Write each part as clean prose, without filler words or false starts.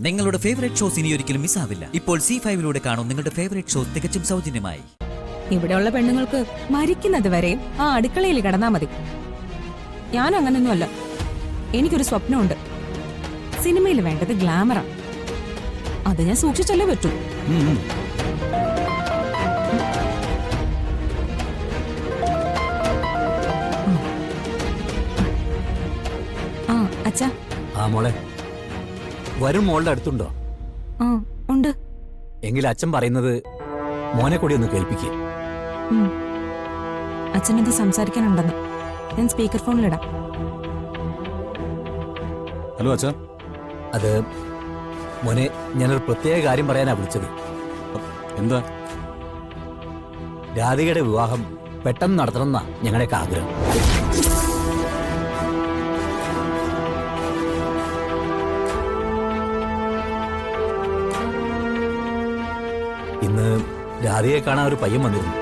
നിങ്ങളുടെ favourite shows ഇനി ഒരിക്കലും മിസ്സാവില്ല. ഇപ്പോൾ C5-ലൂടെ കാണും നിങ്ങളുടെ ഫേവറേറ്റ് ഷോസ് തികച്ചും സൗജന്യമായി. ഇവിടെയുള്ള പെണ്ണുങ്ങൾക്ക് മരിക്കുന്നത് വരെയും ആ അടുക്കളയിൽ കിടന്നാ മതി. ഞാൻ അങ്ങനൊന്നുമല്ല. എനിക്കൊരു സ്വപ്നമുണ്ട്. സിനിമയിൽ വേണ്ടത് ഗ്ലാമറാ. അത് ഞാൻ സൂക്ഷിച്ചല്ലേ പറ്റൂ. ആ അച്ഛാ. ആ മോളെ, വരും മോളുടെ അടുത്തുണ്ടോ? ആ ഉണ്ട്. എങ്കിൽ അച്ഛൻ പറയുന്നത് മോനെ കൂടി ഒന്ന് കേൾപ്പിക്കേ. അച്ഛനത് സംസാരിക്കാനുണ്ടെന്ന്. ഞാൻ സ്പീക്കർ ഫോണിലിടാം. ഹലോ അച്ഛാ. അത് മോനെ, ഞാനൊരു പ്രത്യേക കാര്യം പറയാനാ വിളിച്ചത്. എന്താ? രാധികയുടെ വിവാഹം പെട്ടെന്ന് നടത്തണമെന്നാ ഞങ്ങളുടെയൊക്കെ ആഗ്രഹം. ഇന്ന് രാധികയെ കാണാൻ ഒരു പയ്യൻ വന്നിരുന്നു.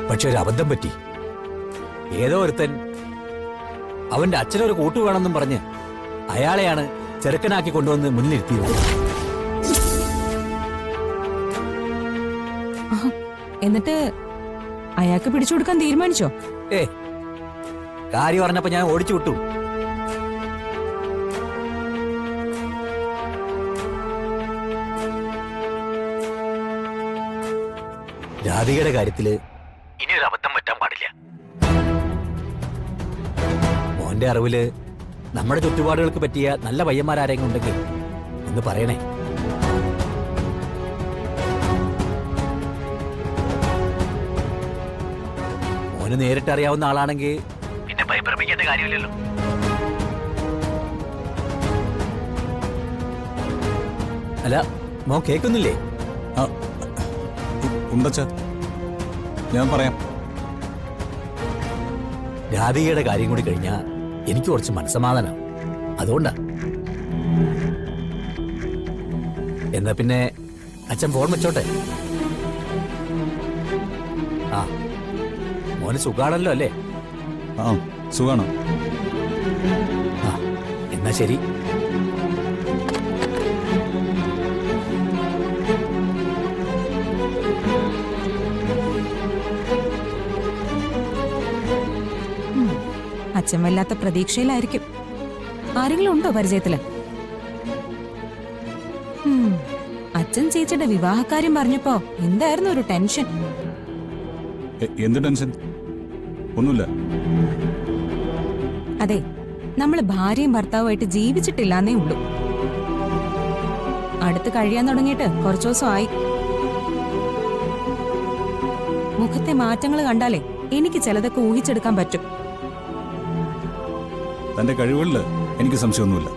പക്ഷെ ഒരു അബദ്ധം പറ്റി. ഏതോ ഒരുത്തൻ അവന്റെ അച്ഛനൊരു കൂട്ടു വേണമെന്നും പറഞ്ഞ് അയാളെയാണ് ചെറുക്കനാക്കി കൊണ്ടുവന്ന് മുന്നിലിരുത്തിയത്. എന്നിട്ട് അയാൾക്ക് പിടിച്ചു കൊടുക്കാൻ തീരുമാനിച്ചോ? കാര്യം പറഞ്ഞപ്പോ ഞാൻ ഓടിച്ചു വിട്ടു. രാധികയുടെ കാര്യത്തില് ഇനിയൊരു അബദ്ധം പറ്റാൻ പാടില്ല. മോന്റെ അറിവില് നമ്മുടെ ചുറ്റുപാടുകൾക്ക് പറ്റിയ നല്ല പയ്യന്മാരാരെങ്കിലും ഉണ്ടെങ്കിൽ ഒന്ന് പറയണേ. മോന് നേരിട്ട് അറിയാവുന്ന ആളാണെങ്കിൽ പിന്നെ ഭയപ്രമിക്കേണ്ട കാര്യമില്ലല്ലോ. അല്ല, മോൻ കേൾക്കുന്നില്ലേ? ഉണ്ടച്ചാ, ഞാൻ പറയാം. രാധികയുടെ കാര്യം കൂടി കഴിഞ്ഞാ എനിക്ക് കുറച്ച് മനസ്സമാധാനം. അതുകൊണ്ടാ. എന്നാ പിന്നെ അച്ഛൻ ഫോൺ വെച്ചോട്ടെ. ആ, മോന് സുഖാണല്ലോ അല്ലേ? ആ, സുഖാണ്. ആ, എന്നാ ശരി. അച്ഛൻ വല്ലാത്ത പ്രതീക്ഷയിലായിരിക്കും. ആരെങ്കിലും ഉണ്ടോ പരിചയത്തില്? അച്ഛൻ ചേച്ചിയുടെ വിവാഹക്കാര്യം പറഞ്ഞപ്പോ എന്തായിരുന്നു ഒരു ടെൻഷൻ. എന്ത് ടെൻഷൻ? ഒന്നുമില്ല. അതെ, നമ്മള് ഭാര്യയും ഭർത്താവുമായിട്ട് ജീവിച്ചിട്ടില്ലാന്നേ ഉള്ളൂ. അടുത്ത് കഴിയാൻ തുടങ്ങിയിട്ട് കുറച്ചു ദിവസമായി. മുഖത്തെ മാറ്റങ്ങൾ കണ്ടാലേ എനിക്ക് ചിലതൊക്കെ ഊഹിച്ചെടുക്കാൻ പറ്റും. തന്റെ കഴിവുകളിൽ എനിക്ക് സംശയമൊന്നുമില്ല.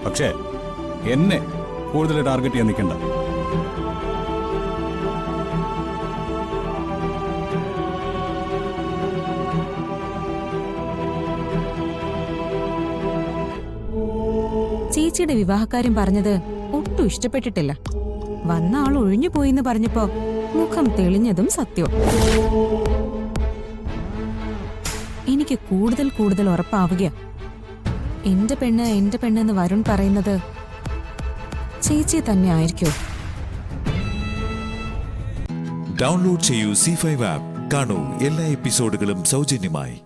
പക്ഷേ എന്നെ കൂടുതൽ ടാർഗറ്റ് ചെയ്യാൻ നിൽക്കണ്ട. ചേച്ചിയുടെ വിവാഹക്കാര്യം പറഞ്ഞത് ഒട്ടും ഇഷ്ടപ്പെട്ടിട്ടില്ല. വന്ന ആൾ ഒഴിഞ്ഞു പോയിന്ന് പറഞ്ഞപ്പോ മുഖം തെളിഞ്ഞതും സത്യവും. എനിക്ക് കൂടുതൽ ഉറപ്പാവുക, എന്റെ പെണ്ണെന്ന് വരുൺ പറയുന്നത് ചേച്ചി തന്നെ ആയിരിക്കോ? ഡൗൺലോഡ് ചെയ്യൂ C5 ആപ്പ്. കാണൂ എല്ലാ എപ്പിസോഡുകളും സൗജന്യമായി.